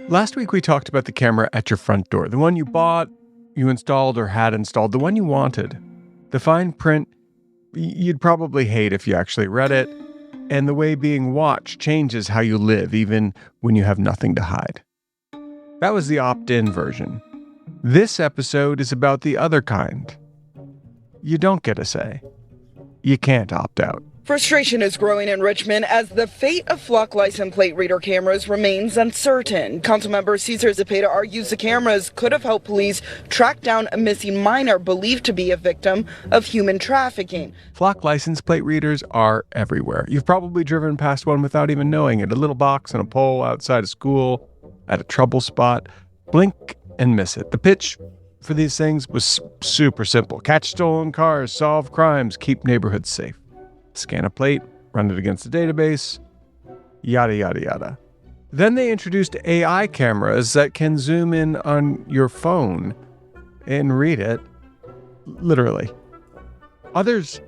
Last week we talked about the camera at your front door, the one you bought, you installed or had installed, the one you wanted. The fine print you'd probably hate if you actually read it, and the way being watched changes how you live even when you have nothing to hide. That was the opt-in version. This episode is about the other kind. You don't get a say. You can't opt out. Frustration is growing in Richmond as the fate of flock license plate reader cameras remains uncertain. Councilmember Cesar Zepeda argues the cameras could have helped police track down a missing minor believed to be a victim of human trafficking. Flock license plate readers are everywhere. You've probably driven past one without even knowing it. A little box on a pole outside a school, at a trouble spot. Blink and miss it. The pitch for these things was super simple. Catch stolen cars, solve crimes, keep neighborhoods safe. Scan a plate, run it against a database, yada, yada, yada. Then they introduced AI cameras that can zoom in on your phone and read it, literally. Others,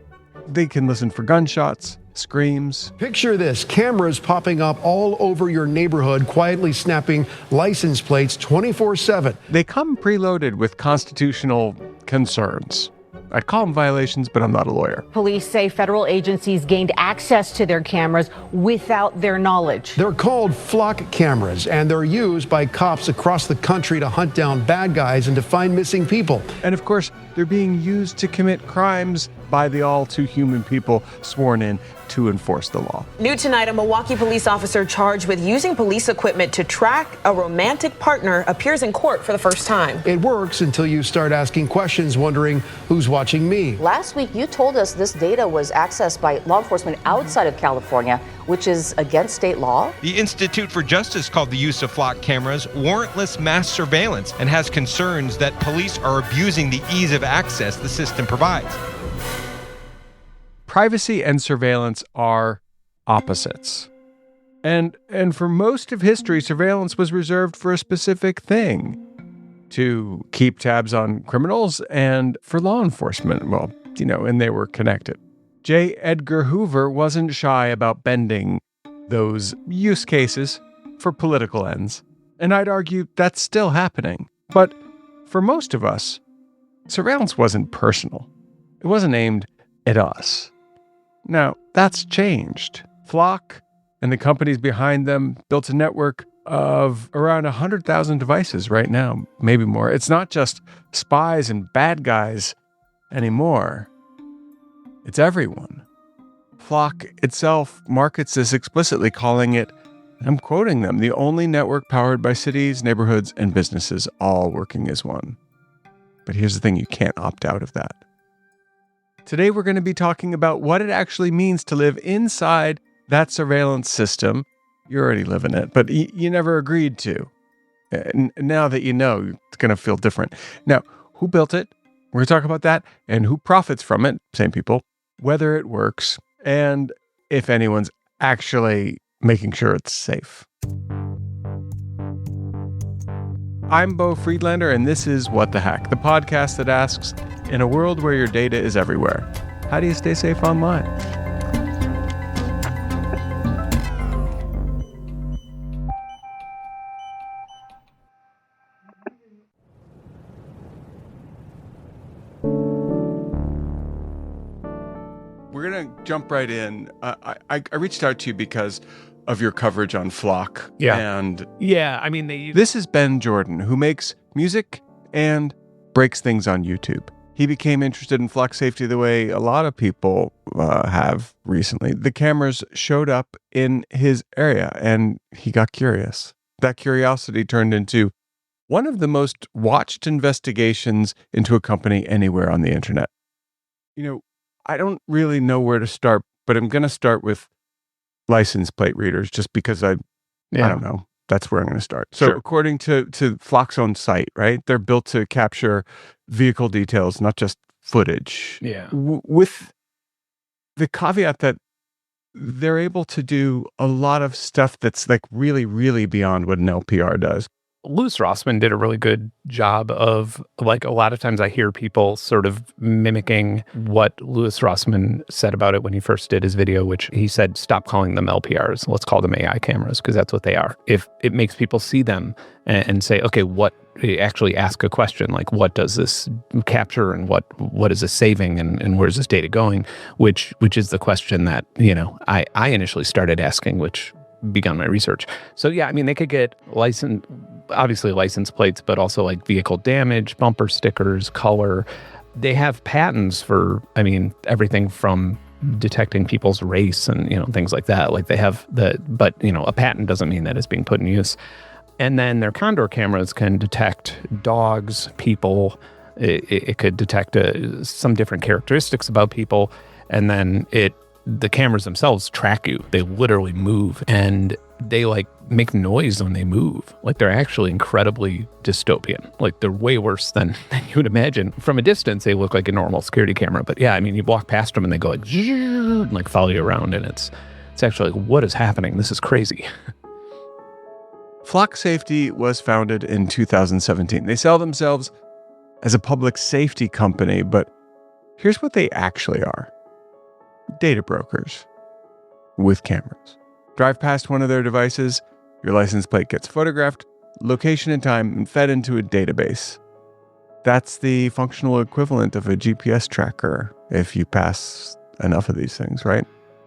they can listen for gunshots, screams. Picture this, cameras popping up all over your neighborhood, quietly snapping license plates 24/7. They come preloaded with constitutional concerns. I'd call them violations, but I'm not a lawyer. Police say federal agencies gained access to their cameras without their knowledge. They're called flock cameras, and they're used by cops across the country to hunt down bad guys and to find missing people. And of course, they're being used to commit crimes by the all too human people sworn in to enforce the law. New tonight, a Milwaukee police officer charged with using police equipment to track a romantic partner appears in court for the first time. It works until you start asking questions, wondering who's watching me. Last week, you told us this data was accessed by law enforcement outside of California, which is against state law. The Institute for Justice called the use of flock cameras warrantless mass surveillance and has concerns that police are abusing the ease of access the system provides. Privacy and surveillance are opposites. And for most of history, surveillance was reserved for a specific thing, to keep tabs on criminals and for law enforcement. Well, and they were connected. J. Edgar Hoover wasn't shy about bending those use cases for political ends. And I'd argue that's still happening. But for most of us, surveillance wasn't personal. It wasn't aimed at us. Now, that's changed. Flock and the companies behind them built a network of around 100,000 devices right now, maybe more. It's not just spies and bad guys anymore. It's everyone. Flock itself markets this explicitly, calling it, I'm quoting them, the only network powered by cities, neighborhoods, and businesses all working as one. But here's the thing, you can't opt out of that. Today, we're going to be talking about what it actually means to live inside that surveillance system. You already live in it, but you never agreed to. And now that you know, it's going to feel different. Now, who built it? We're going to talk about that, and who profits from it, same people, whether it works, and if anyone's actually making sure it's safe. I'm Beau Friedlander, and this is What the Hack, the podcast that asks, in a world where your data is everywhere, how do you stay safe online? We're going to jump right in. I reached out to you because of your coverage on Flock. Yeah. And they... This is Ben Jordan, who makes music and breaks things on YouTube. He became interested in flock safety the way a lot of people have recently. The cameras showed up in his area, and he got curious. That curiosity turned into one of the most watched investigations into a company anywhere on the internet. I don't really know where to start, but I'm going to start with license plate readers just because I don't know. That's where I'm going to start. So Sure. According to Flock's own site, right, they're built to capture vehicle details, not just footage. Yeah. With the caveat that they're able to do a lot of stuff that's like really, really beyond what an LPR does. Louis Rossmann did a really good job of, like, a lot of times I hear people sort of mimicking what Louis Rossmann said about it when he first did his video, which he said, stop calling them LPRs. Let's call them AI cameras, because that's what they are. If it makes people see them and say, okay, what, actually ask a question, like, what does this capture and what is this saving and where's this data going? Which is the question that, I initially started asking, which begun my research. So yeah, I mean, they could get license plates, but also like vehicle damage, bumper stickers, color. They have patents for, I mean, everything from detecting people's race and, things like that. Like they have but a patent doesn't mean that it's being put in use. And then their Condor cameras can detect dogs, people. It could detect some different characteristics about people. And then the cameras themselves track you. They literally move, and they like make noise when they move. Like they're actually incredibly dystopian. Like they're way worse than you would imagine. From a distance, they look like a normal security camera. But yeah, I mean, you walk past them and they go like, and like follow you around, and it's actually like, what is happening? This is crazy. Flock Safety was founded in 2017. They sell themselves as a public safety company, but here's what they actually are. Data brokers with cameras. Drive past one of their devices, your license plate gets photographed, location and time, and fed into a database. That's the functional equivalent of a GPS tracker if you pass enough of these things, right?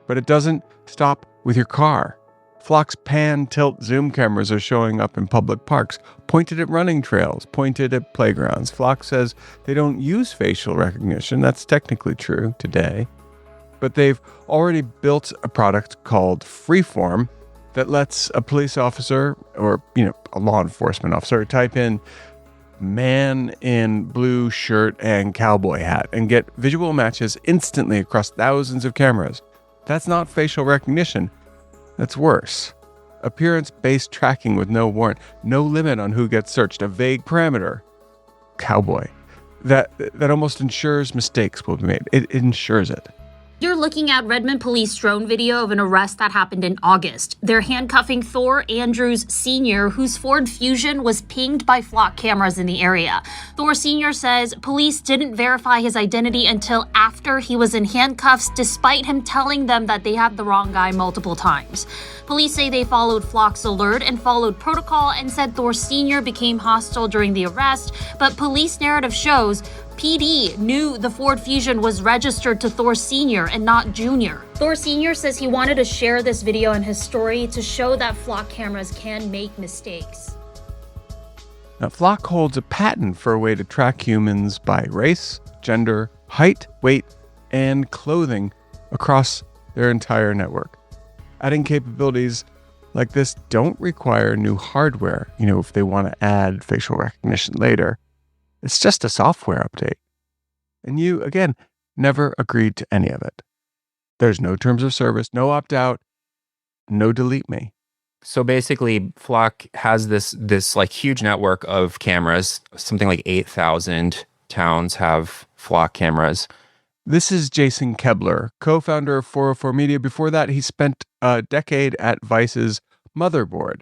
But it doesn't stop with your car. Flock's pan, tilt, zoom cameras are showing up in public parks, pointed at running trails, pointed at playgrounds. Flock says they don't use facial recognition. That's technically true today. But they've already built a product called Freeform that lets a police officer or, a law enforcement officer type in man in blue shirt and cowboy hat and get visual matches instantly across thousands of cameras. That's not facial recognition. That's worse. Appearance-based tracking with no warrant, no limit on who gets searched, a vague parameter. Cowboy. That almost ensures mistakes will be made. It ensures it. You're looking at Redmond police drone video of an arrest that happened in August. They're handcuffing Thor Andrews Sr., whose Ford Fusion was pinged by Flock cameras in the area. Thor Sr. says police didn't verify his identity until after he was in handcuffs, despite him telling them that they had the wrong guy multiple times. Police say they followed Flock's alert and followed protocol and said Thor Sr. became hostile during the arrest, but police narrative shows PD knew the Ford Fusion was registered to Thor Sr. and not Jr. Thor Sr. says he wanted to share this video in his story to show that Flock cameras can make mistakes. Now, Flock holds a patent for a way to track humans by race, gender, height, weight, and clothing across their entire network. Adding capabilities like this don't require new hardware, if they want to add facial recognition later. It's just a software update. And you, again, never agreed to any of it. There's no terms of service, no opt-out, no DeleteMe. So basically, Flock has this like huge network of cameras. Something like 8,000 towns have Flock cameras. This is Jason Koebler, co-founder of 404 Media. Before that, he spent a decade at Vice's Motherboard.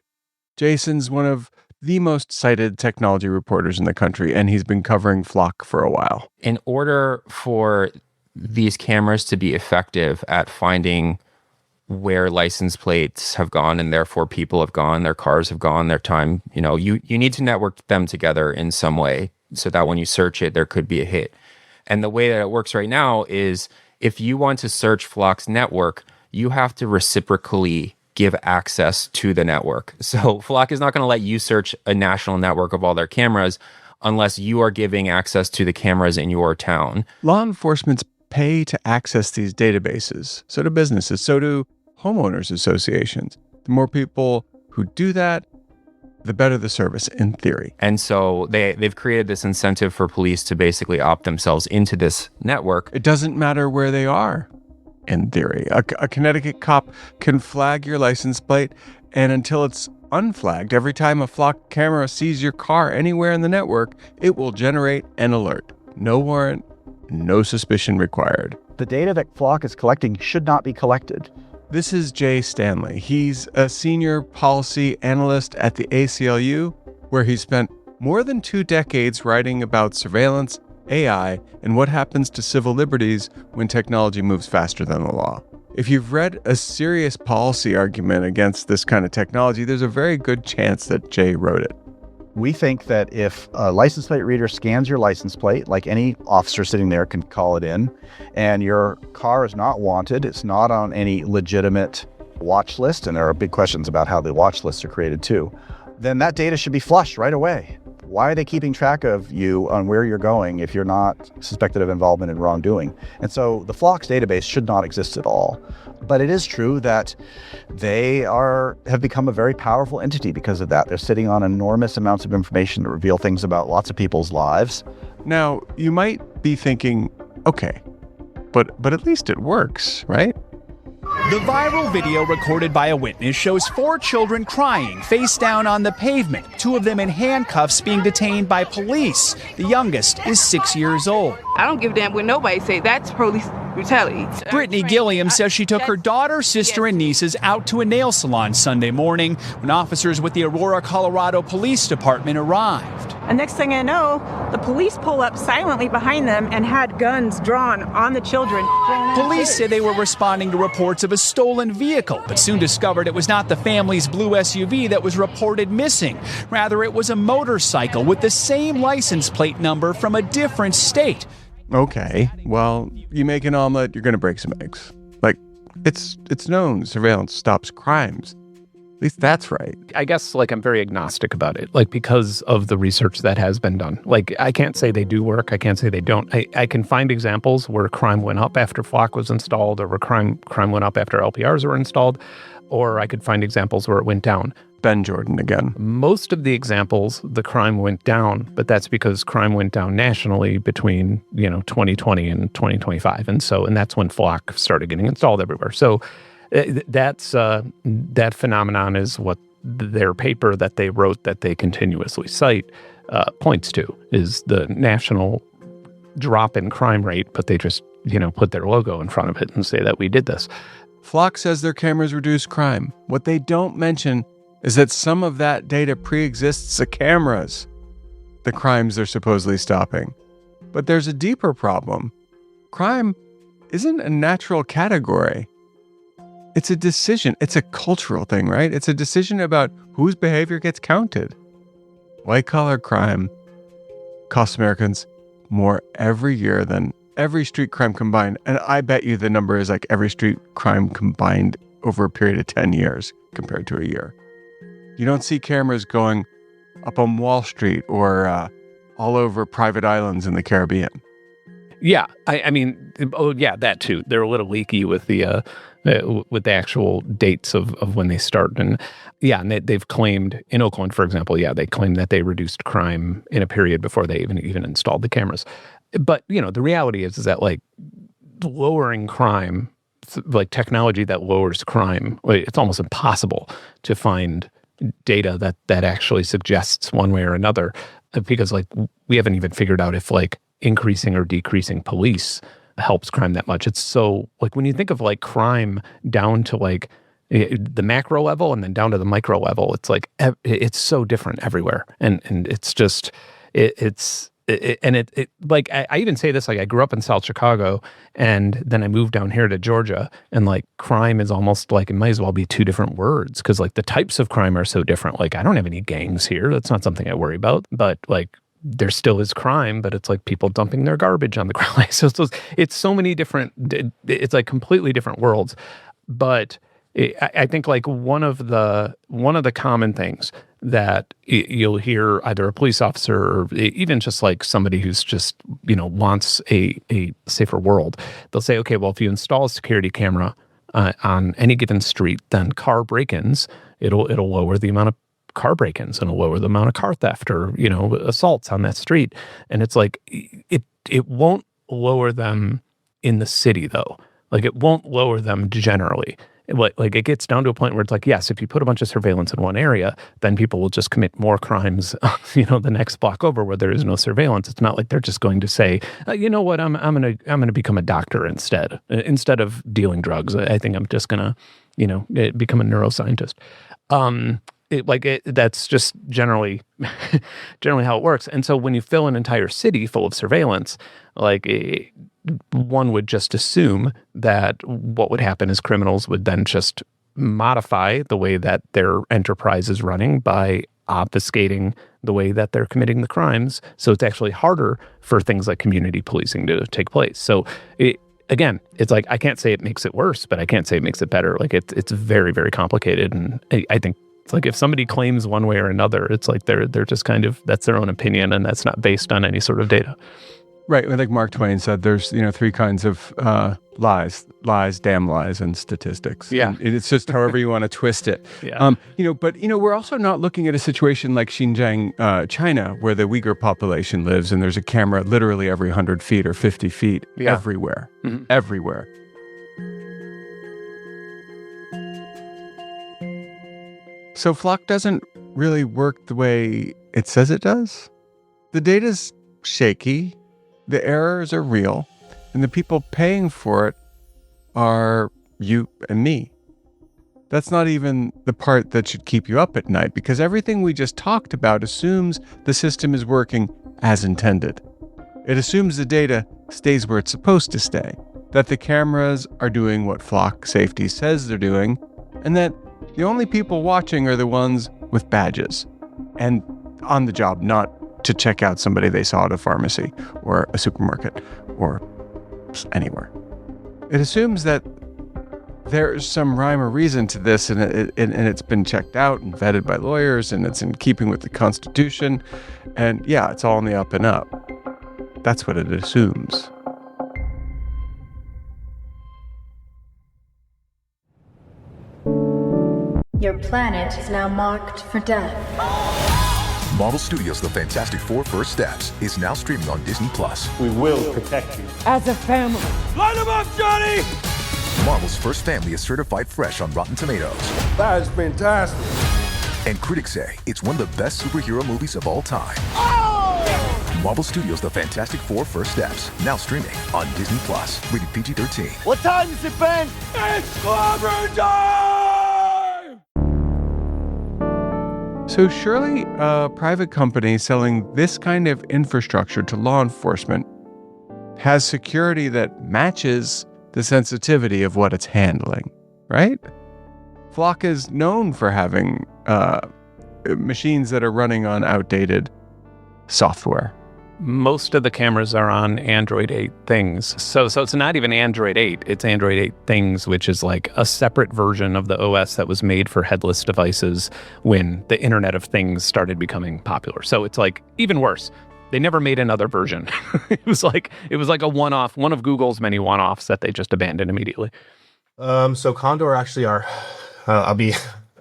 Jason's one of the most cited technology reporters in the country, and he's been covering Flock for a while. In order for these cameras to be effective at finding where license plates have gone and therefore people have gone, their cars have gone, their time, you need to network them together in some way so that when you search it, there could be a hit. And the way that it works right now is if you want to search Flock's network, you have to reciprocally give access to the network. So Flock is not going to let you search a national network of all their cameras unless you are giving access to the cameras in your town. Law enforcement's pay to access these databases. So do businesses, so do homeowners associations. The more people who do that, the better the service, in theory. And so they've created this incentive for police to basically opt themselves into this network. It doesn't matter where they are, in theory. A Connecticut cop can flag your license plate, and until it's unflagged, every time a Flock camera sees your car anywhere in the network, it will generate an alert. No warrant, no suspicion required. The data that Flock is collecting should not be collected. This is Jay Stanley. He's a senior policy analyst at the ACLU where he spent more than 2 decades writing about surveillance, AI, and what happens to civil liberties when technology moves faster than the law. If you've read a serious policy argument against this kind of technology, there's a very good chance that Jay wrote it. We think that if a license plate reader scans your license plate, like any officer sitting there can call it in, and your car is not wanted, it's not on any legitimate watch list, and there are big questions about how the watch lists are created too, then that data should be flushed right away. Why are they keeping track of you on where you're going if you're not suspected of involvement in wrongdoing? And so the Phlox database should not exist at all. But it is true that they have become a very powerful entity because of that. They're sitting on enormous amounts of information that reveal things about lots of people's lives. Now, you might be thinking, okay, but at least it works, right? The viral video recorded by a witness shows 4 children crying face down on the pavement, 2 of them in handcuffs being detained by police. The youngest is 6 years old. I don't give a damn what nobody say. That's police brutality. Brittany Gilliam says she took her daughter, sister, and nieces out to a nail salon Sunday morning when officers with the Aurora, Colorado Police Department arrived. And next thing I know, the police pull up silently behind them and had guns drawn on the children. Police say they were responding to reports of a stolen vehicle, but soon discovered it was not the family's blue SUV that was reported missing. Rather, it was a motorcycle with the same license plate number from a different state. Okay, well, you make an omelet, you're going to break some eggs. Like, it's known surveillance stops crimes. At least that's right. I guess, I'm very agnostic about it, because of the research that has been done. I can't say they do work. I can't say they don't. I can find examples where crime went up after Flock was installed, or where crime went up after LPRs were installed, or I could find examples where it went down. Ben Jordan again. Most of the examples, the crime went down, but that's because crime went down nationally between, 2020 and 2025. And that's when Flock started getting installed everywhere. So that phenomenon is what their paper that they wrote that they continuously cite points to, is the national drop in crime rate, but they just, put their logo in front of it and say that we did this. Flock says their cameras reduce crime. What they don't mention is that some of that data pre-exists the cameras, the crimes they're supposedly stopping. But there's a deeper problem. Crime isn't a natural category. It's a decision. It's a cultural thing, right? It's a decision about whose behavior gets counted. White-collar crime costs Americans more every year than every street crime combined. And I bet you the number is like every street crime combined over a period of 10 years compared to a year. You don't see cameras going up on Wall Street or all over private islands in the Caribbean. Yeah, I mean, that too. They're a little leaky with the actual dates of when they start, and they've claimed in Oakland, for example, they claimed that they reduced crime in a period before they even installed the cameras. But the reality is that lowering crime, technology that lowers crime, it's almost impossible to find data that actually suggests one way or another, because we haven't even figured out if increasing or decreasing police helps crime that much. It's so when you think of crime down to the macro level and then down to the micro level, it's so different everywhere, and it's just I even say this, I grew up in South Chicago and then I moved down here to Georgia, and crime is almost it might as well be 2 different words, because the types of crime are so different. I don't have any gangs here. That's not something I worry about, but there still is crime, but it's people dumping their garbage on the ground. So it's so many different, it's completely different worlds. But I think one of the common things that you'll hear either a police officer or even just somebody who's just, wants a safer world, they'll say, okay, well, if you install a security camera on any given street, then car break-ins, it'll lower the amount of car break-ins and it'll lower the amount of car theft or, assaults on that street. And it's it won't lower them in the city though. It won't lower them generally. It gets down to a point where it's yes, if you put a bunch of surveillance in one area, then people will just commit more crimes, the next block over where there is no surveillance. It's not they're just going to say, you know what, I'm gonna become a doctor instead of dealing drugs. I think I'm just gonna, become a neuroscientist. That's just generally how it works. And so when you fill an entire city full of surveillance, one would just assume that what would happen is criminals would then just modify the way that their enterprise is running by obfuscating the way that they're committing the crimes. So it's actually harder for things like community policing to take place. So again, it's like, I can't say it makes it worse, but I can't say it makes it better. Like it's very, very complicated. And I think it's like if somebody claims one way or another, it's like they're just kind of, that's their own opinion and that's not based on any sort of data. Right. Like Mark Twain said, there's, three kinds of lies, damn lies, and statistics. Yeah. And it's just however you want to twist it. Yeah. But we're also not looking at a situation like Xinjiang, China, where the Uyghur population lives and there's a camera literally every 100 feet or 50 feet everywhere. Mm-hmm. Everywhere. So Flock doesn't really work the way it says it does. The data's shaky. The errors are real, and the people paying for it are you and me. That's not even the part that should keep you up at night, because everything we just talked about assumes the system is working as intended. It assumes the data stays where it's supposed to stay, that the cameras are doing what Flock Safety says they're doing, and that the only people watching are the ones with badges and on the job, not to check out somebody they saw at a pharmacy or a supermarket or anywhere. It assumes that there's some rhyme or reason to this, and it's been checked out and vetted by lawyers, and it's in keeping with the Constitution, and it's all on the up and up. That's what it assumes. Your planet is now marked for death. Marvel Studios' The Fantastic Four: First Steps is now streaming on Disney+. We will protect you. As a family. Light him up, Johnny! Marvel's first family is certified fresh on Rotten Tomatoes. That is fantastic. And critics say it's one of the best superhero movies of all time. Oh! Marvel Studios' The Fantastic Four: First Steps, now streaming on Disney+. Rated PG-13. What time is it, Ben? It's clobber time! So surely a private company selling this kind of infrastructure to law enforcement has security that matches the sensitivity of what it's handling, right? Flock is known for having machines that are running on outdated software. Most of the cameras are on Android 8 things. So it's not even Android 8, it's Android 8 things, which is like a separate version of the OS that was made for headless devices when the Internet of Things started becoming popular. So it's like even worse. They never made another version. It was like a one-off, one of Google's many one-offs that they just abandoned immediately. So Condor actually are, I'll be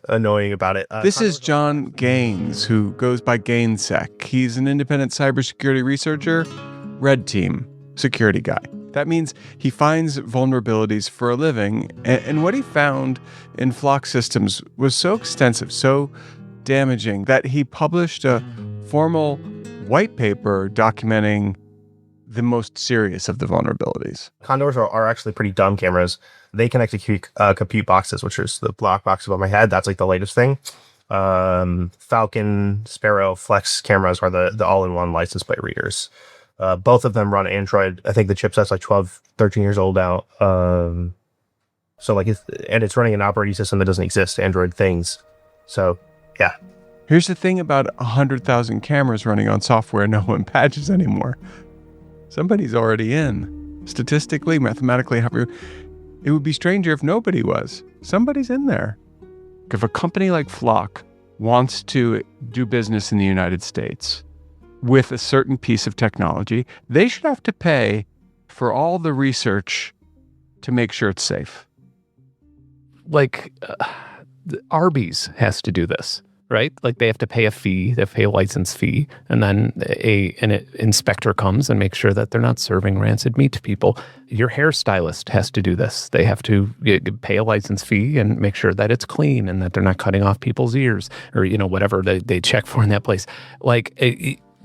annoying about it. This is John Gaines, who goes by Gainsec. He's an independent cybersecurity researcher, red team security guy. That means he finds vulnerabilities for a living, and what he found in Flock systems was so extensive, so damaging, that he published a formal white paper documenting the most serious of the vulnerabilities. Condors are actually pretty dumb cameras. They connect to compute boxes, which is the black box above my head. That's like the latest thing. Falcon, Sparrow, Flex cameras are the all-in-one license plate readers. Both of them run Android. I think the chipset's like 12, 13 years old now. So like, it's running an operating system that doesn't exist, Android things. So yeah. Here's the thing about 100,000 cameras running on software no one patches anymore. Somebody's already in. Statistically, mathematically, it would be stranger if nobody was. Somebody's in there. If a company like Flock wants to do business in the United States with a certain piece of technology, they should have to pay for all the research to make sure it's safe. Like, Arby's has to do this, right? Like they have to pay a fee, they have to pay a license fee, and then an inspector comes and makes sure that they're not serving rancid meat to people. Your hairstylist has to do this. They have to pay a license fee and make sure that it's clean and that they're not cutting off people's ears or, whatever they check for in that place. Like,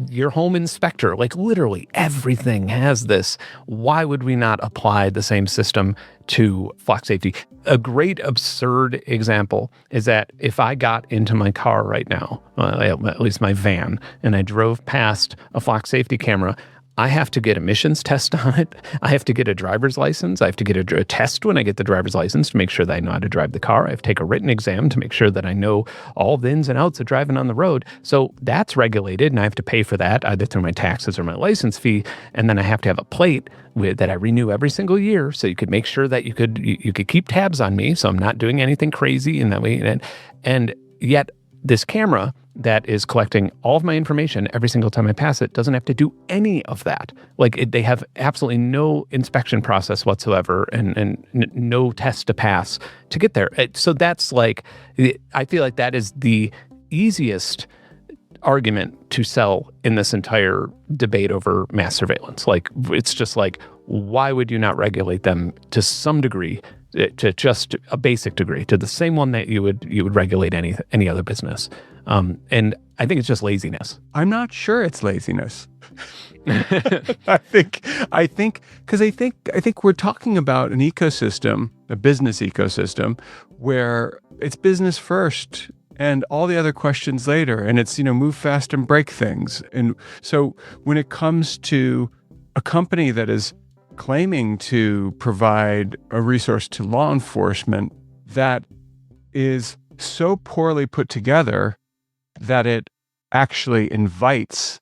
your home inspector, like literally everything has this. Why would we not apply the same system to flock safety? A great absurd example is that if I got into my car right now, at least my van, and I drove past a flock safety camera, I have to get emissions test on it. I have to get a driver's license. I have to get a test when I get the driver's license to make sure that I know how to drive the car. I have to take a written exam to make sure that I know all the ins and outs of driving on the road. So that's regulated, and I have to pay for that either through my taxes or my license fee. And then I have to have a plate that I renew every single year, so you could make sure that you could keep tabs on me, so I'm not doing anything crazy in that way. And yet this camera that is collecting all of my information every single time I pass it doesn't have to do any of that. Like they have absolutely no inspection process whatsoever and no test to pass to get there. So that's like, I feel like that is the easiest argument to sell in this entire debate over mass surveillance. Like, it's just like, why would you not regulate them to some degree, to just a basic degree, to the same one that you would regulate any other business? And I think it's just laziness. I'm not sure it's laziness. I think we're talking about an ecosystem, a business ecosystem, where it's business first and all the other questions later. And it's, move fast and break things. And so when it comes to a company that is claiming to provide a resource to law enforcement that is so poorly put together that it actually invites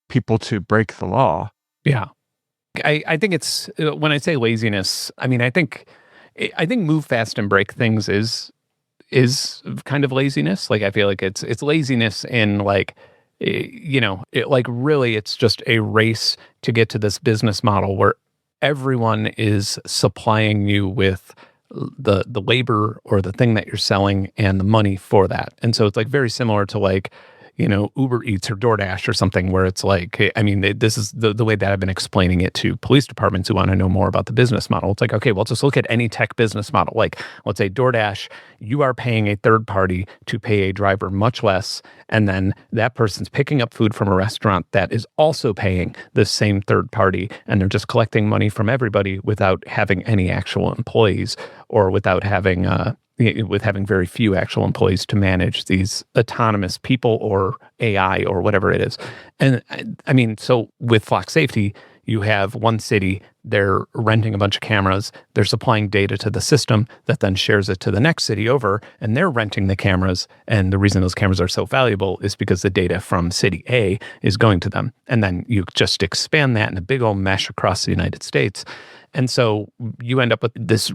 people to break the law. Yeah. I think it's, when I say laziness, I mean, I think move fast and break things is kind of laziness. Like, I feel like it's laziness in like, really it's just a race to get to this business model where everyone is supplying you with the labor or the thing that you're selling and the money for that. And so it's like very similar to like, Uber Eats or DoorDash or something, where it's like, I mean, this is the way that I've been explaining it to police departments who want to know more about the business model. It's like, okay, well, just look at any tech business model. Like, let's say DoorDash, you are paying a third party to pay a driver much less, and then that person's picking up food from a restaurant that is also paying the same third party, and they're just collecting money from everybody without having any actual employees, or without having very few actual employees to manage these autonomous people or AI or whatever it is. And I mean, so with flock safety, you have one city, they're renting a bunch of cameras, they're supplying data to the system that then shares it to the next city over, and they're renting the cameras. And the reason those cameras are so valuable is because the data from city A is going to them. And then you just expand that in a big old mesh across the United States. And so you end up with this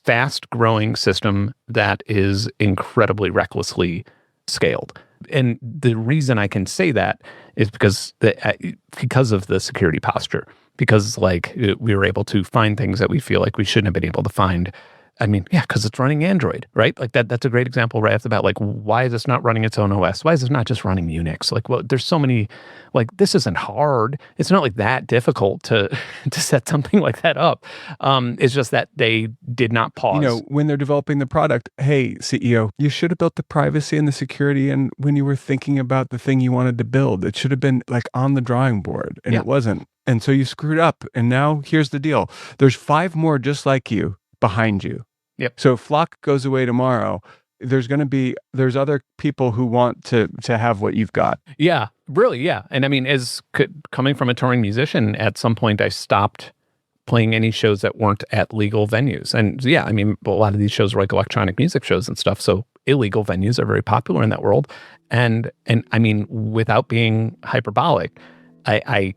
fast-growing system that is incredibly recklessly scaled. And the reason I can say that is because of the security posture. Because like we were able to find things that we feel like we shouldn't have been able to find. I mean, yeah, because it's running Android, right? Like that's a great example right off the bat. Like, why is this not running its own OS? Why is this not just running Unix? Like, well, there's so many, like, this isn't hard. It's not like that difficult to set something like that up. It's just that they did not pause. When they're developing the product, hey, CEO, you should have built the privacy and the security, and when you were thinking about the thing you wanted to build, it should have been like on the drawing board, and it wasn't. And so you screwed up. And now here's the deal. There's 5 more just like you behind you. Yep. So if Flock goes away tomorrow, there's other people who want to have what you've got. Yeah, really, yeah. And I mean, coming from a touring musician, at some point I stopped playing any shows that weren't at legal venues. And yeah, I mean, a lot of these shows are like electronic music shows and stuff. So illegal venues are very popular in that world. And I mean, without being hyperbolic, I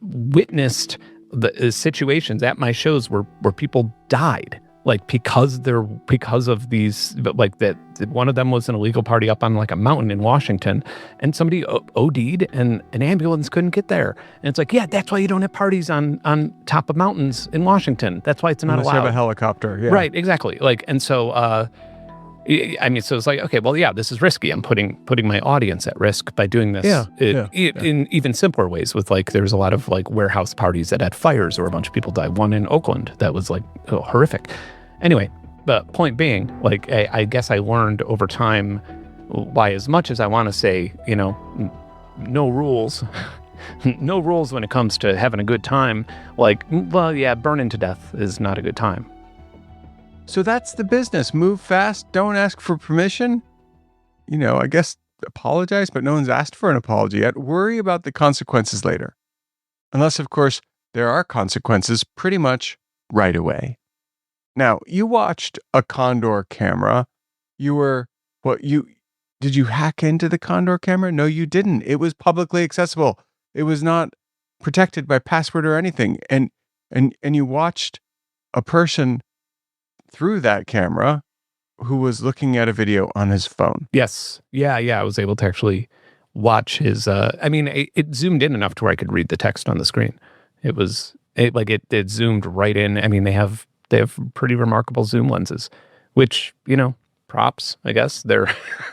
witnessed the situations at my shows where people died. Like because of these, like that one of them was an illegal party up on like a mountain in Washington, and somebody OD'd and an ambulance couldn't get there. And it's like, yeah, that's why you don't have parties on top of mountains in Washington. That's why it's not allowed. Unless you have a helicopter. Yeah. Right, exactly. Like, and so, I mean, so it's like, okay, well, yeah, this is risky. I'm putting my audience at risk by doing this in even simpler ways with like, there's a lot of like warehouse parties that had fires where a bunch of people died. One in Oakland that was like horrific. Anyway, but point being, like, I guess I learned over time why, as much as I want to say, no rules. No rules when it comes to having a good time. Like, well, yeah, burning to death is not a good time. So that's the business. Move fast, don't ask for permission. I guess apologize, but no one's asked for an apology yet. Worry about the consequences later. Unless, of course, there are consequences pretty much right away. Now, you watched a Condor camera. Did you hack into the Condor camera? No, you didn't. It was publicly accessible. It was not protected by password or anything. And you watched a person through that camera who was looking at a video on his phone. Yes. Yeah. I was able to actually watch his, it zoomed in enough to where I could read the text on the screen. It zoomed right in. I mean, they have pretty remarkable zoom lenses, which, props, I guess. They're,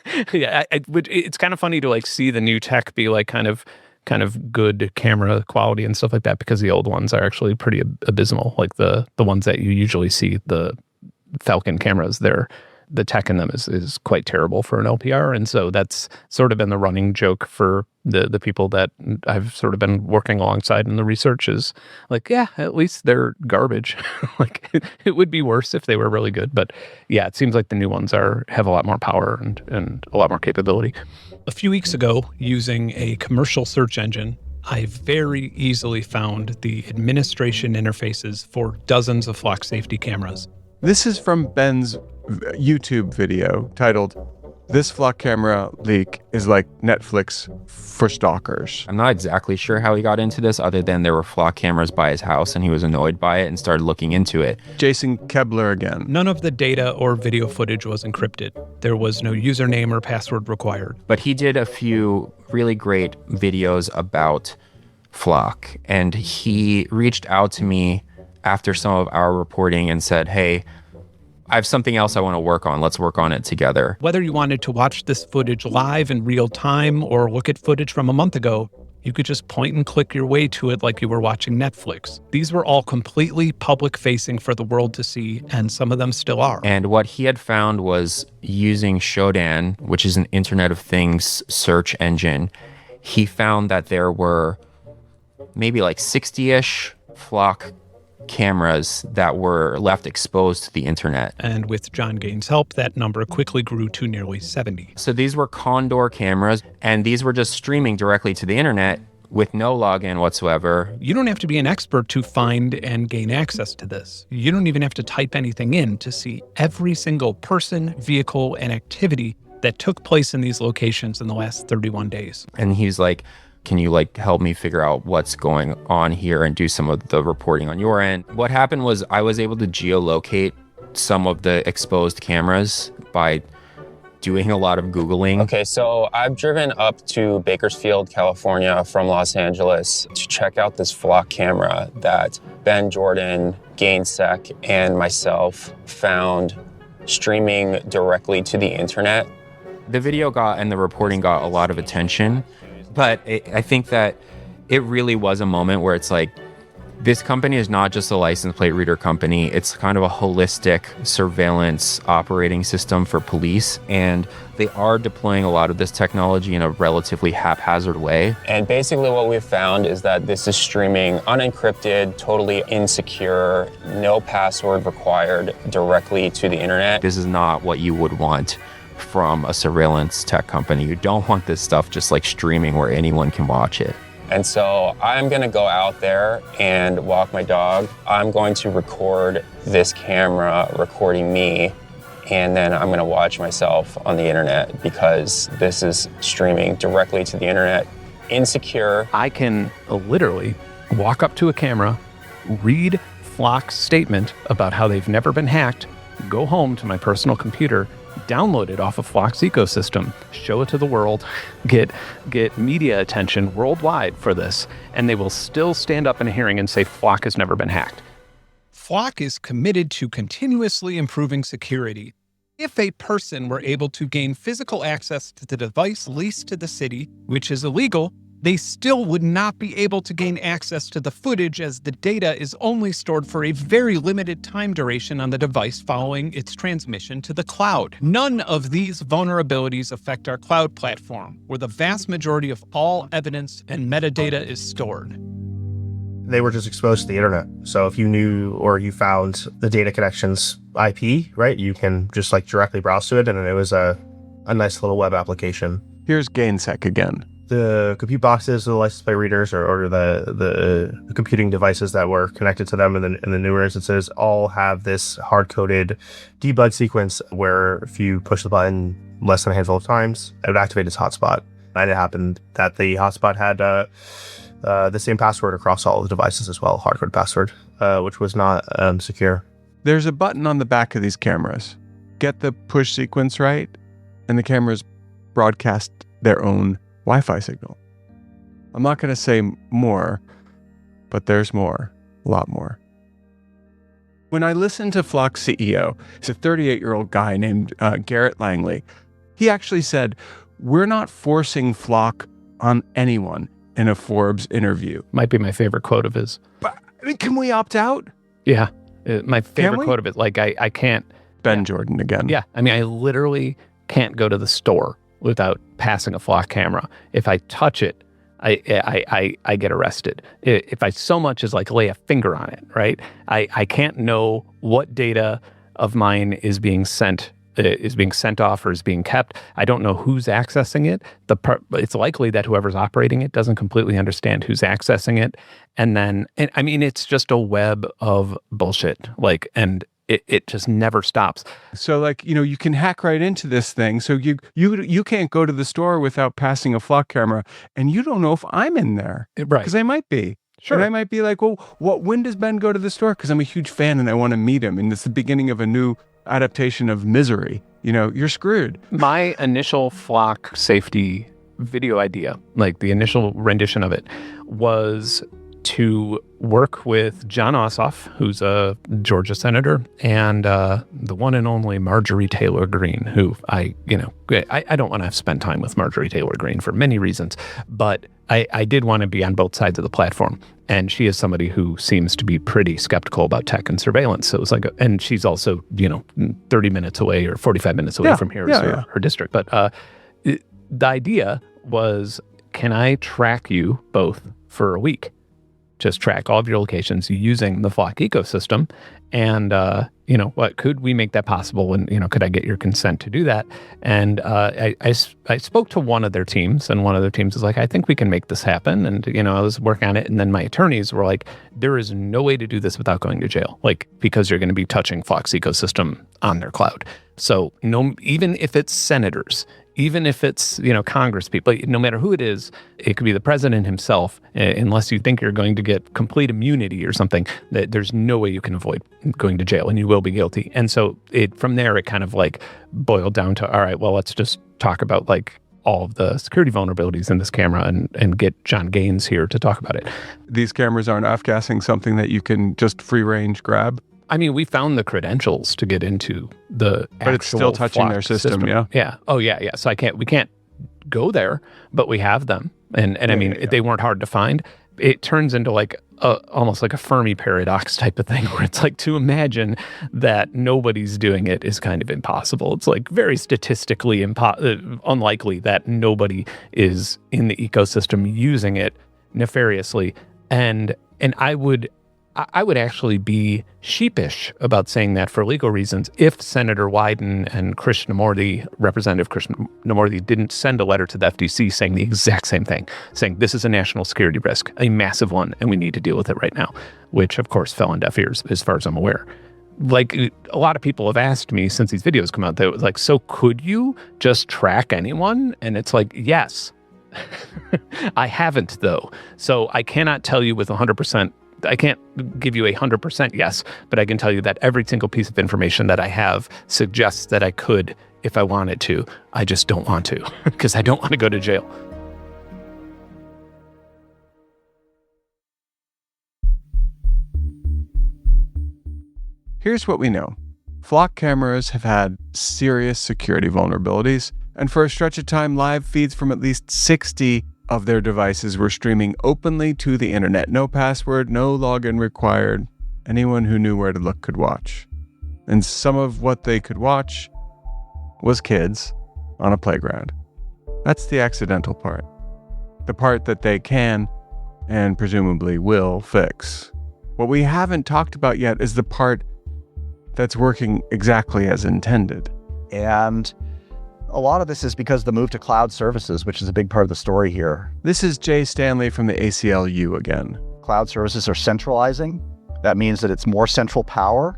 it's kind of funny to see the new tech be kind of good camera quality and stuff like that, because the old ones are actually pretty abysmal. Like the ones that you usually see, the Falcon cameras, the tech in them is quite terrible for an LPR. And so that's sort of been the running joke for the people that I've sort of been working alongside in the research is at least they're garbage. It would be worse if they were really good. But yeah, it seems like the new ones have a lot more power and a lot more capability. A few weeks ago, using a commercial search engine, I very easily found the administration interfaces for dozens of flock safety cameras. This is from Benn's YouTube video titled, "This Flock Camera Leak is like Netflix for Stalkers." I'm not exactly sure how he got into this, other than there were flock cameras by his house and he was annoyed by it and started looking into it. Jason Koebler again. None of the data or video footage was encrypted. There was no username or password required. But he did a few really great videos about flock, and he reached out to me after some of our reporting and said, "Hey, I have something else I want to work on. Let's work on it together." Whether you wanted to watch this footage live in real time or look at footage from a month ago, you could just point and click your way to it like you were watching Netflix. These were all completely public-facing for the world to see, and some of them still are. And what he had found was using Shodan, which is an Internet of Things search engine, he found that there were maybe 60-ish flock cameras that were left exposed to the internet. And with John Gaines' help, that number quickly grew to nearly 70. So these were Condor cameras, and these were just streaming directly to the internet with no login whatsoever. You don't have to be an expert to find and gain access to this. You don't even have to type anything in to see every single person, vehicle, and activity that took place in these locations in the last 31 days. And he's like, "Can you help me figure out what's going on here and do some of the reporting on your end?" What happened was I was able to geolocate some of the exposed cameras by doing a lot of Googling. Okay, so I've driven up to Bakersfield, California from Los Angeles to check out this flock camera that Ben Jordan, Gainsec, and myself found streaming directly to the internet. The video and the reporting got a lot of attention. But I think that it really was a moment where it's this company is not just a license plate reader company. It's kind of a holistic surveillance operating system for police. And they are deploying a lot of this technology in a relatively haphazard way. And basically what we've found is that this is streaming unencrypted, totally insecure, no password required directly to the internet. This is not what you would want from a surveillance tech company. You don't want this stuff just streaming where anyone can watch it. And so I'm gonna go out there and walk my dog. I'm going to record this camera recording me, and then I'm gonna watch myself on the internet because this is streaming directly to the internet, insecure. I can literally walk up to a camera, read Flock's statement about how they've never been hacked, go home to my personal computer, download it off of Flock's ecosystem, show it to the world, get media attention worldwide for this, and they will still stand up in a hearing and say Flock has never been hacked. Flock is committed to continuously improving security. If a person were able to gain physical access to the device leased to the city, which is illegal, they still would not be able to gain access to the footage, as the data is only stored for a very limited time duration on the device following its transmission to the cloud. None of these vulnerabilities affect our cloud platform, where the vast majority of all evidence and metadata is stored. They were just exposed to the internet. So if you knew or you found the data connection's IP, right, you can just like directly browse to it, and it was a nice little web application. Here's GainSec again. The compute boxes, the license plate readers, or the computing devices that were connected to them in the newer instances all have this hard-coded debug sequence where if you push the button less than a handful of times, it would activate its hotspot. And it happened that the hotspot had the same password across all of the devices as well, hard-coded password, which was not secure. There's a button on the back of these cameras. Get the push sequence right, and the cameras broadcast their own Wi-Fi signal. I'm not going to say more, but there's more, a lot more. When I listened to Flock's CEO, he's a 38-year-old guy named Garrett Langley. He actually said, "We're not forcing Flock on anyone," in a Forbes interview. Might be my favorite quote of his. But I mean, can we opt out? Yeah, my favorite quote of it. Like I can't. Ben Jordan again. Yeah, I mean, I literally can't go to the store without passing a Flock camera. If I touch it, I get arrested. If I so much as like lay a finger on it, right? I can't know what data of mine is being sent off or is being kept. I don't know who's accessing it. It's likely that whoever's operating it doesn't completely understand who's accessing it. And I mean, it's just a web of bullshit. Like, and it just never stops. So like, you can hack right into this thing. So you can't go to the store without passing a Flock camera, and you don't know if I'm in there. Right. Because I might be. Sure. And I might be like, well, when does Ben go to the store? Because I'm a huge fan and I want to meet him. And it's the beginning of a new adaptation of Misery. You're screwed. My initial Flock safety video idea, like the initial rendition of it, was to work with John Ossoff, who's a Georgia senator, and the one and only Marjorie Taylor Greene, who I don't want to spend time with Marjorie Taylor Greene for many reasons, but I did want to be on both sides of the platform. And she is somebody who seems to be pretty skeptical about tech and surveillance. So it was like, and she's also, 30 minutes away or 45 minutes away from here is her district. But the idea was, can I track you both for a week? Just track all of your locations using the Flock ecosystem. And, could we make that possible? And, could I get your consent to do that? And I spoke to one of their teams, and one of their teams was like, I think we can make this happen. And, I was working on it. And then my attorneys were like, there is no way to do this without going to jail, like, because you're going to be touching Flock's ecosystem on their cloud. So even if it's senators, even if it's, Congress people, no matter who it is, it could be the president himself, unless you think you're going to get complete immunity or something, that there's no way you can avoid going to jail, and you will be guilty. And so from there, it kind of like boiled down to, all right, well, let's just talk about like all of the security vulnerabilities in this camera and get John Gaines here to talk about it. These cameras aren't off-gassing something that you can just free range grab? I mean, we found the credentials to get into the but it's still touching Flock their system, yeah? Yeah. Oh, yeah. So we can't go there, but we have them. And they weren't hard to find. It turns into like almost like a Fermi paradox type of thing, where it's like, to imagine that nobody's doing it is kind of impossible. It's like very statistically unlikely that nobody is in the ecosystem using it nefariously. And I would actually be sheepish about saying that for legal reasons if Senator Wyden and Representative Krishnamurthy didn't send a letter to the FTC saying the exact same thing, saying this is a national security risk, a massive one, and we need to deal with it right now, which of course fell on deaf ears as far as I'm aware. Like, a lot of people have asked me since these videos come out, they was like, so could you just track anyone? And it's like, yes. I haven't, though. So I cannot tell you with 100%. I can't give you 100% yes, but I can tell you that every single piece of information that I have suggests that I could if I wanted to. I just don't want to, because I don't want to go to jail. Here's what we know. Flock cameras have had serious security vulnerabilities, and for a stretch of time, live feeds from at least 60 of their devices were streaming openly to the internet. No password, no login required. Anyone who knew where to look could watch. And some of what they could watch was kids on a playground. That's the accidental part. The part that they can, and presumably will, fix. What we haven't talked about yet is the part that's working exactly as intended. And a lot of this is because the move to cloud services, which is a big part of the story here. This is Jay Stanley from the ACLU again. Cloud services are centralizing. That means that it's more central power.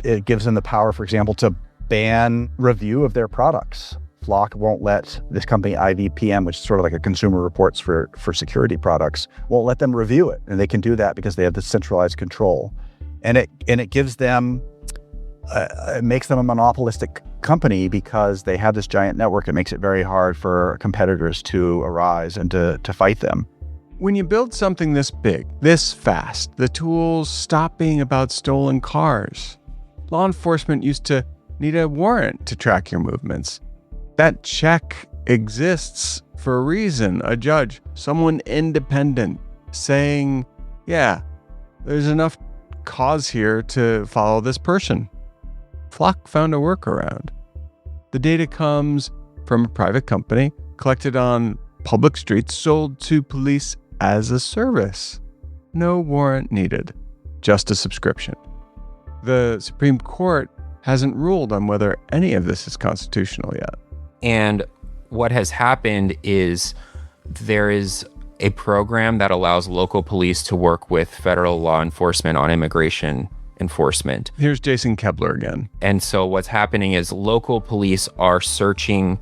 It gives them the power, for example, to ban review of their products. Flock won't let this company IVPM, which is sort of like a consumer reports for security products, won't let them review it. And they can do that because they have this centralized control. And it gives them, it makes them a monopolistic company because they have this giant network. It makes it very hard for competitors to arise and to fight them. When you build something this big, this fast, the tools stop being about stolen cars. Law enforcement used to need a warrant to track your movements. That check exists for a reason. A judge, someone independent, saying, yeah, there's enough cause here to follow this person. Flock found a workaround. The data comes from a private company, collected on public streets, sold to police as a service. No warrant needed, just a subscription. The Supreme Court hasn't ruled on whether any of this is constitutional yet. And what has happened is there is a program that allows local police to work with federal law enforcement on immigration enforcement. Here's Jason Koebler again. And so what's happening is local police are searching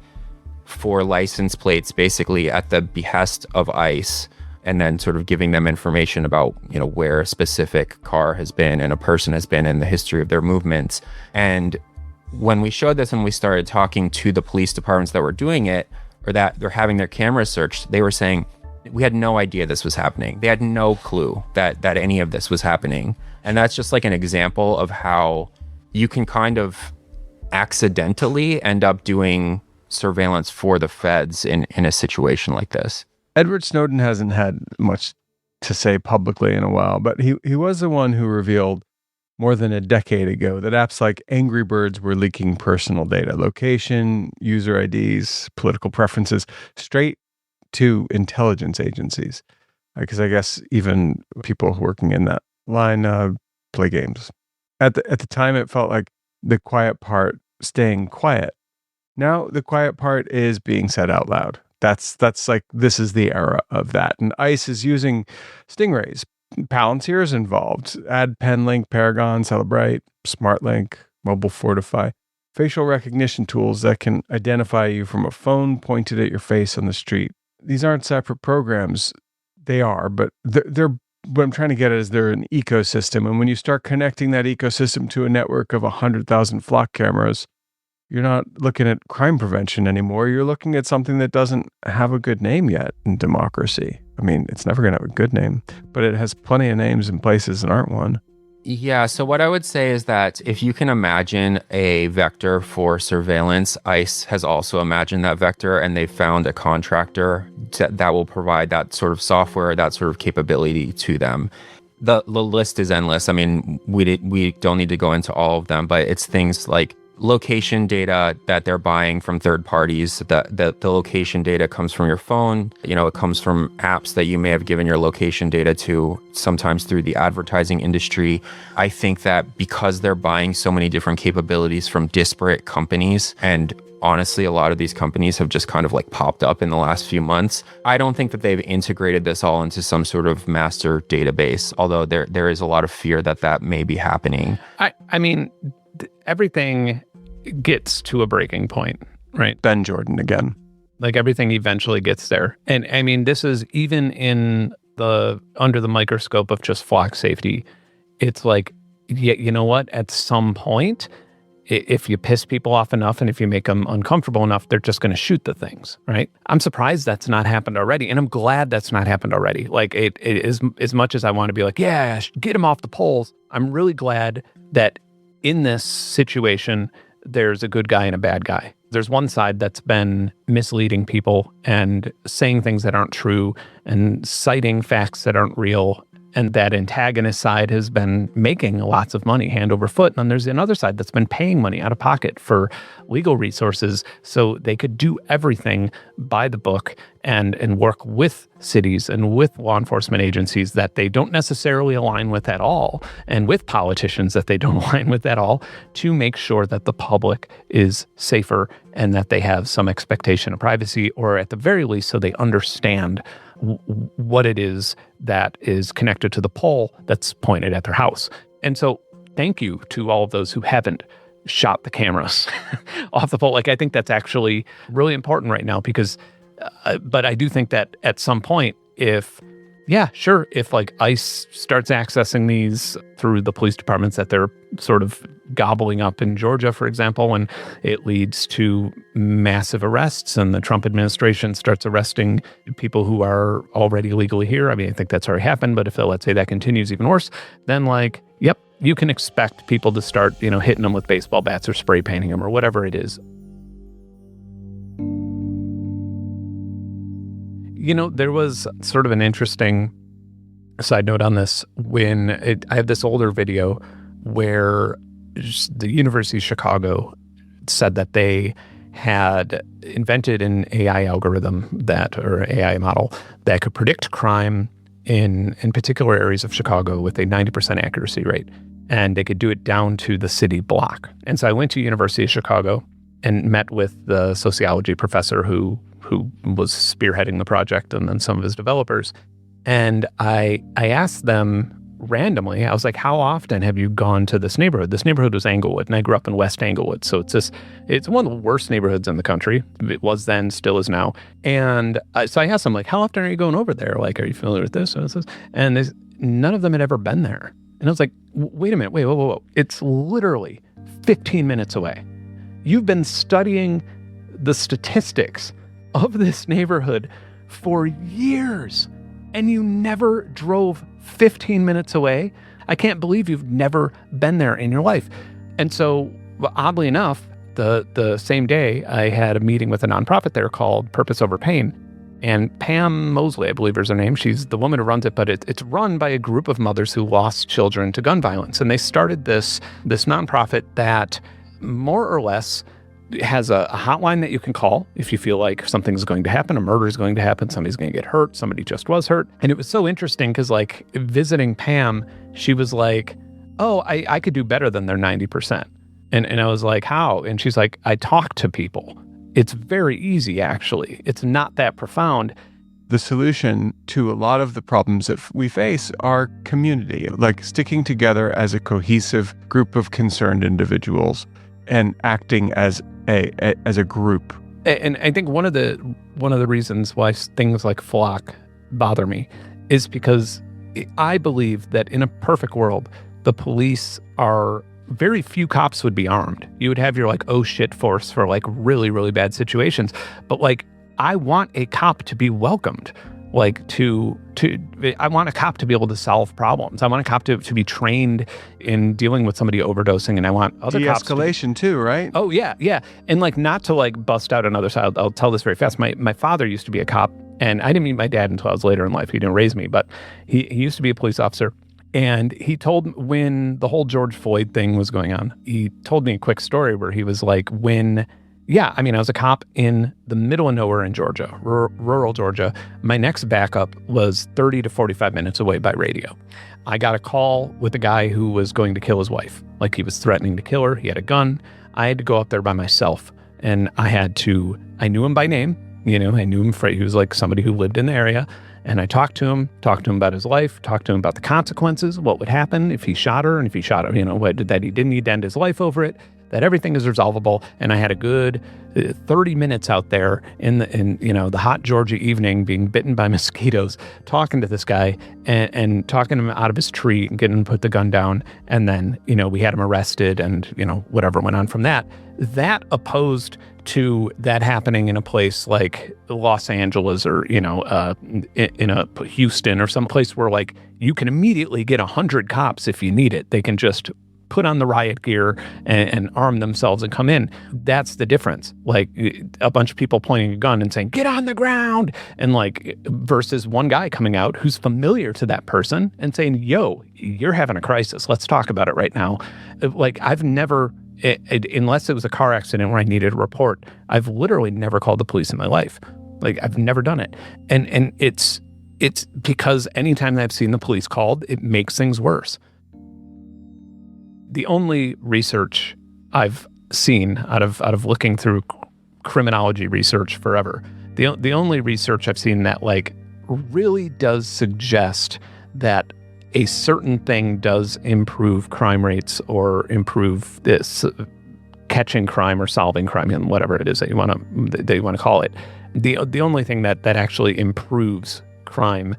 for license plates basically at the behest of ICE, and then sort of giving them information about, where a specific car has been and a person has been and the history of their movements. And when we showed this and we started talking to the police departments that were doing it, or that they're having their cameras searched, they were saying, we had no idea this was happening. They had no clue that any of this was happening. And that's just like an example of how you can kind of accidentally end up doing surveillance for the feds in a situation like this. Edward Snowden hasn't had much to say publicly in a while, but he was the one who revealed more than a decade ago that apps like Angry Birds were leaking personal data, location, user IDs, political preferences, straight to intelligence agencies. Because I guess even people working in that line play games. At the time, it felt like the quiet part staying quiet. Now the quiet part is being said out loud. That's like, this is the era of that. And ICE is using stingrays. Palantir is involved. Add PenLink, Paragon, Celebrite, SmartLink, Mobile Fortify. Facial recognition tools that can identify you from a phone pointed at your face on the street. These aren't separate programs. They are, but they're what I'm trying to get at is they're an ecosystem. And when you start connecting that ecosystem to a network of 100,000 flock cameras, you're not looking at crime prevention anymore. You're looking at something that doesn't have a good name yet in democracy. I mean, it's never going to have a good name, but it has plenty of names and places that aren't one. Yeah, so what I would say is that if you can imagine a vector for surveillance, ICE has also imagined that vector, and they found a contractor that will provide that sort of software, that sort of capability to them. The list is endless. I mean, we don't need to go into all of them, but it's things like location data that they're buying from third parties. The location data comes from your phone. It comes from apps that you may have given your location data to, sometimes through the advertising industry. I think that because they're buying so many different capabilities from disparate companies, and honestly, a lot of these companies have just kind of like popped up in the last few months, I don't think that they've integrated this all into some sort of master database, although there is a lot of fear that may be happening. I mean, everything gets to a breaking point, right? Ben Jordan again. Like, everything eventually gets there. And I mean, this is even in under the microscope of just flock safety. It's like, you know what? At some point, if you piss people off enough and if you make them uncomfortable enough, they're just going to shoot the things, right? I'm surprised that's not happened already. And I'm glad that's not happened already. Like, it is, as much as I want to be like, yeah, get them off the polls, I'm really glad that in this situation, there's a good guy and a bad guy. There's one side that's been misleading people and saying things that aren't true and citing facts that aren't real. And that antagonist side has been making lots of money hand over foot. And then there's another side that's been paying money out of pocket for legal resources so they could do everything by the book and work with cities and with law enforcement agencies that they don't necessarily align with at all, and with politicians that they don't align with at all, to make sure that the public is safer and that they have some expectation of privacy, or at the very least so they understand what it is that is connected to the pole that's pointed at their house. And so thank you to all of those who haven't shot the cameras off the pole. Like, I think that's actually really important right now because, but I do think that at some point, if like ICE starts accessing these through the police departments that they're sort of gobbling up in Georgia, for example, and it leads to massive arrests and the Trump administration starts arresting people who are already legally here. I mean, I think that's already happened, but if let's say that continues even worse, then like, yep, you can expect people to start, hitting them with baseball bats or spray painting them or whatever it is. There was sort of an interesting side note on this when I have this older video where the University of Chicago said that they had invented an AI algorithm or AI model that could predict crime in particular areas of Chicago with a 90% accuracy rate. And they could do it down to the city block. And so I went to University of Chicago and met with the sociology professor who was spearheading the project and then some of his developers. And I asked them randomly, I was like, how often have you gone to this neighborhood? This neighborhood was Englewood, and I grew up in West Englewood. So it's one of the worst neighborhoods in the country. It was then, still is now. And so I asked them, like, how often are you going over there? Like, are you familiar with this? And none of them had ever been there. And I was like, wait a minute, whoa. It's literally 15 minutes away. You've been studying the statistics of this neighborhood for years, and you never drove 15 minutes away. I can't believe you've never been there in your life. And so, oddly enough, the same day I had a meeting with a nonprofit there called Purpose Over Pain. And Pam Mosley, I believe is her name. She's the woman who runs it, but it's run by a group of mothers who lost children to gun violence. And they started this nonprofit that more or less has a hotline that you can call if you feel like something's going to happen, a murder is going to happen, somebody's going to get hurt, somebody just was hurt. And it was so interesting because, like, visiting Pam, she was like, oh, I could do better than their 90%. And I was like, how? And she's like, I talk to people. It's very easy, actually. It's not that profound. The solution to a lot of the problems that we face are community, like sticking together as a cohesive group of concerned individuals and acting as a group. And I think one of the reasons why things like Flock bother me is because I believe that in a perfect world, the police are very few cops would be armed. You would have your like, oh shit force for like really, really bad situations. But like, I want a cop to be welcomed. Like I want a cop to be able to solve problems. I want a cop to be trained in dealing with somebody overdosing, and I want other cops de-escalation too, right? Oh yeah. And like, not to like bust out another side. I'll tell this very fast. My father used to be a cop, and I didn't meet my dad until I was later in life. He didn't raise me, but he used to be a police officer. And he told, when the whole George Floyd thing was going on, he told me a quick story where he was like, I was a cop in the middle of nowhere in Georgia, rural Georgia. My next backup was 30 to 45 minutes away by radio. I got a call with a guy who was going to kill his wife. Like, he was threatening to kill her. He had a gun. I had to go up there by myself. And I knew him by name. I knew him he was like somebody who lived in the area. And I talked to him about his life, talked to him about the consequences, what would happen if he shot her, and if he shot her, that he didn't need to end his life over it, that everything is resolvable. And I had a good 30 minutes out there in the hot Georgia evening, being bitten by mosquitoes, talking to this guy and talking him out of his tree and getting him to put the gun down. And then, we had him arrested and, whatever went on from that. That opposed to that happening in a place like Los Angeles or, in a Houston or some place where like you can immediately get 100 cops if you need it. They can just put on the riot gear and arm themselves and come in. That's the difference. Like a bunch of people pointing a gun and saying, get on the ground. And like versus one guy coming out who's familiar to that person and saying, yo, you're having a crisis. Let's talk about it right now. Like I've never, unless it was a car accident where I needed a report, I've literally never called the police in my life. Like I've never done it. And it's because anytime that I've seen the police called, it makes things worse. The only research I've seen out of looking through criminology research forever, the only research I've seen that like really does suggest that a certain thing does improve crime rates or improve this catching crime or solving crime, and whatever it is that you want to call it. The only thing that actually improves crime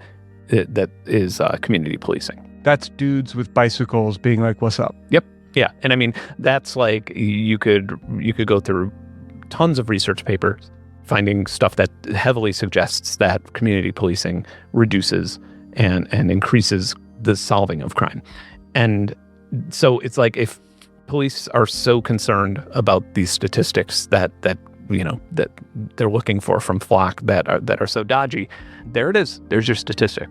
that is community policing. That's dudes with bicycles being like, what's up? Yep. Yeah. And I mean, that's like, you could go through tons of research papers finding stuff that heavily suggests that community policing reduces and increases the solving of crime. And so it's like, if police are so concerned about these statistics that they're looking for from Flock that are so dodgy, there it is. There's your statistic.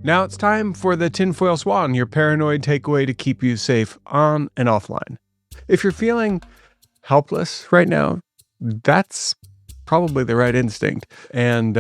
Now it's time for the tinfoil swan, your paranoid takeaway to keep you safe on and offline. If you're feeling helpless right now, that's probably the right instinct and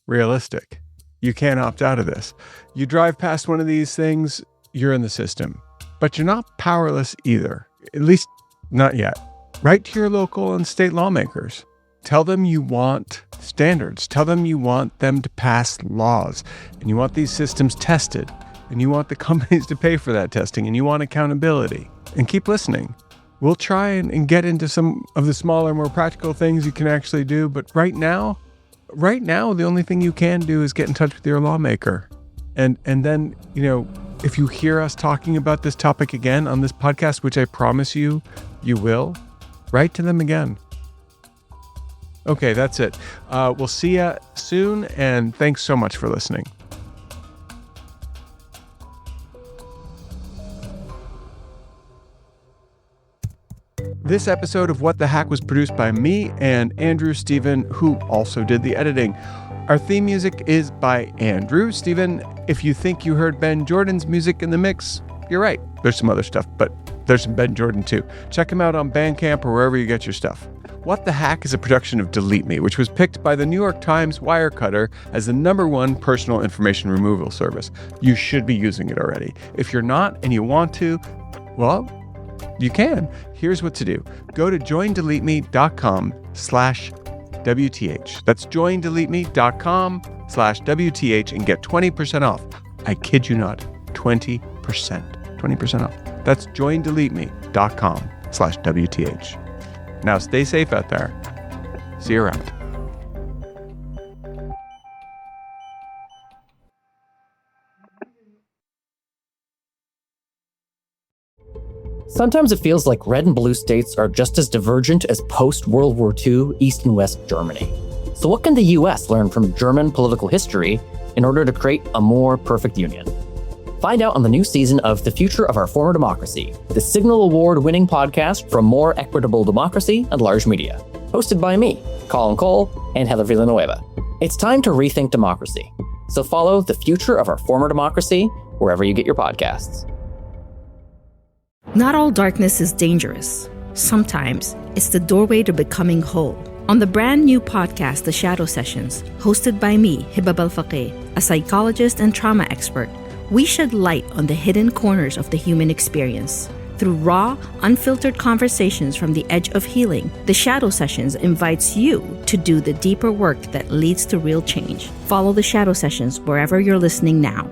realistic. You can't opt out of this. You drive past one of these things, you're in the system. But you're not powerless either, at least not yet. Write to your local and state lawmakers. Tell them you want standards. Tell them you want them to pass laws. And you want these systems tested. And you want the companies to pay for that testing. And you want accountability. And keep listening. We'll try and get into some of the smaller, more practical things you can actually do. But right now, the only thing you can do is get in touch with your lawmaker. And then, if you hear us talking about this topic again on this podcast, which I promise you will, write to them again. Okay, that's it. We'll see you soon, and thanks so much for listening. This episode of What the Hack was produced by me and Andrew Stephen, who also did the editing. Our theme music is by Andrew Stephen. If you think you heard Ben Jordan's music in the mix, you're right. There's some other stuff, but there's some Ben Jordan too. Check him out on Bandcamp or wherever you get your stuff. What the Hack is a production of DeleteMe, which was picked by the New York Times Wirecutter as the #1 personal information removal service. You should be using it already. If you're not and you want to, well, you can. Here's what to do. Go to joindeleteme.com/WTH. That's joindeleteme.com/WTH and get 20% off. I kid you not, 20%. 20% off. That's joindeleteme.com/WTH. Now stay safe out there. See you around. Sometimes it feels like red and blue states are just as divergent as post-World War II East and West Germany. So what can the US learn from German political history in order to create a more perfect union? Find out on the new season of The Future of Our Former Democracy, the Signal Award-winning podcast from More Equitable Democracy and Large Media. Hosted by me, Colin Cole, and Heather Villanueva. It's time to rethink democracy. So follow The Future of Our Former Democracy wherever you get your podcasts. Not all darkness is dangerous. Sometimes it's the doorway to becoming whole. On the brand new podcast, The Shadow Sessions, hosted by me, Hibab Al-Faqih, a psychologist and trauma expert, we shed light on the hidden corners of the human experience. Through raw, unfiltered conversations from the edge of healing, The Shadow Sessions invites you to do the deeper work that leads to real change. Follow The Shadow Sessions wherever you're listening now.